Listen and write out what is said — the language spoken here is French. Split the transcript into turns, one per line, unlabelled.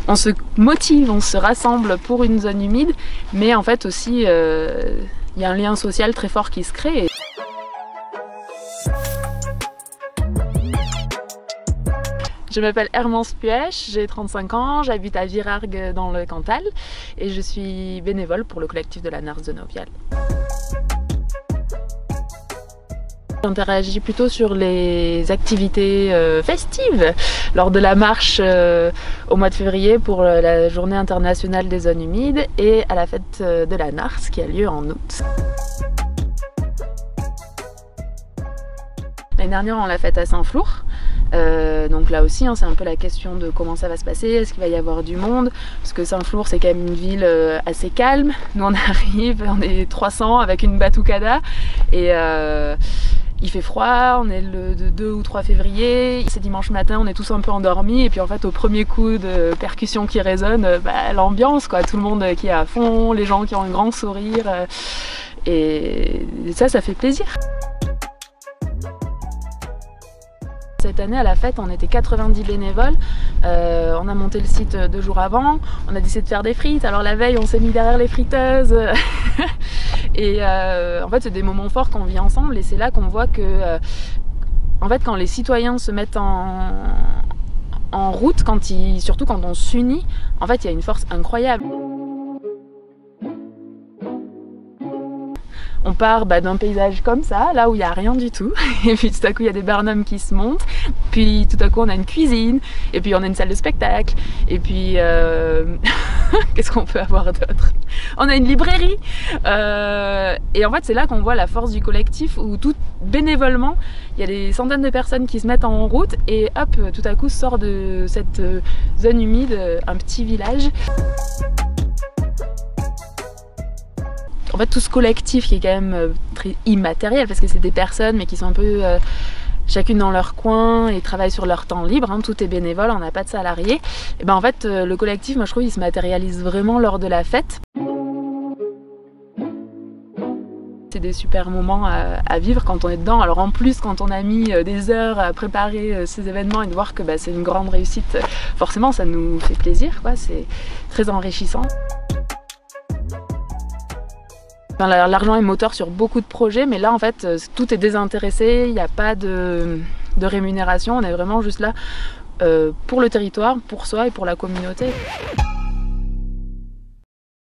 on se motive, on se rassemble pour une zone humide, mais en fait aussi il y a un lien social très fort qui se crée. Je m'appelle Hermance Puech, j'ai 35 ans, j'habite à Virargues dans le Cantal et je suis bénévole pour le collectif de la Nars de Novial. J'interagis plutôt sur les activités festives lors de la marche au mois de février pour la journée internationale des zones humides et à la fête de la Nars qui a lieu en août. L'année dernière on l'a faite à Saint-Flour. Donc là aussi, hein, c'est un peu la question de comment ça va se passer, est-ce qu'il va y avoir du monde, parce que Saint-Flour c'est quand même une ville assez calme. Nous on arrive, on est 300 avec une batucada et il fait froid, on est le 2 ou 3 février, c'est dimanche matin, on est tous un peu endormis et puis en fait au premier coup de percussion qui résonne, l'ambiance quoi, tout le monde qui est à fond, les gens qui ont un grand sourire et ça fait plaisir. Cette année à la fête on était 90 bénévoles, on a monté le site 2 jours avant, on a décidé de faire des frites, alors la veille on s'est mis derrière les friteuses et en fait c'est des moments forts qu'on vit ensemble et c'est là qu'on voit que en fait quand les citoyens se mettent en route, surtout quand on s'unit, en fait il y a une force incroyable. On part d'un paysage comme ça, là où il n'y a rien du tout, et puis tout à coup il y a des barnums qui se montent, puis tout à coup on a une cuisine, et puis on a une salle de spectacle, et puis qu'est-ce qu'on peut avoir d'autre? On a une librairie, et en fait c'est là qu'on voit la force du collectif où tout bénévolement, il y a des centaines de personnes qui se mettent en route, et hop, tout à coup sort de cette zone humide un petit village. En fait tout ce collectif qui est quand même très immatériel parce que c'est des personnes mais qui sont un peu chacune dans leur coin et travaillent sur leur temps libre, hein, tout est bénévole, on n'a pas de salariés. Et ben en fait le collectif, moi je trouve il se matérialise vraiment lors de la fête. C'est des super moments à vivre quand on est dedans, alors en plus quand on a mis des heures à préparer ces événements et de voir que c'est une grande réussite, forcément ça nous fait plaisir, quoi. C'est très enrichissant. L'argent est moteur sur beaucoup de projets, mais là en fait tout est désintéressé, il n'y a pas de rémunération, on est vraiment juste là pour le territoire, pour soi et pour la communauté.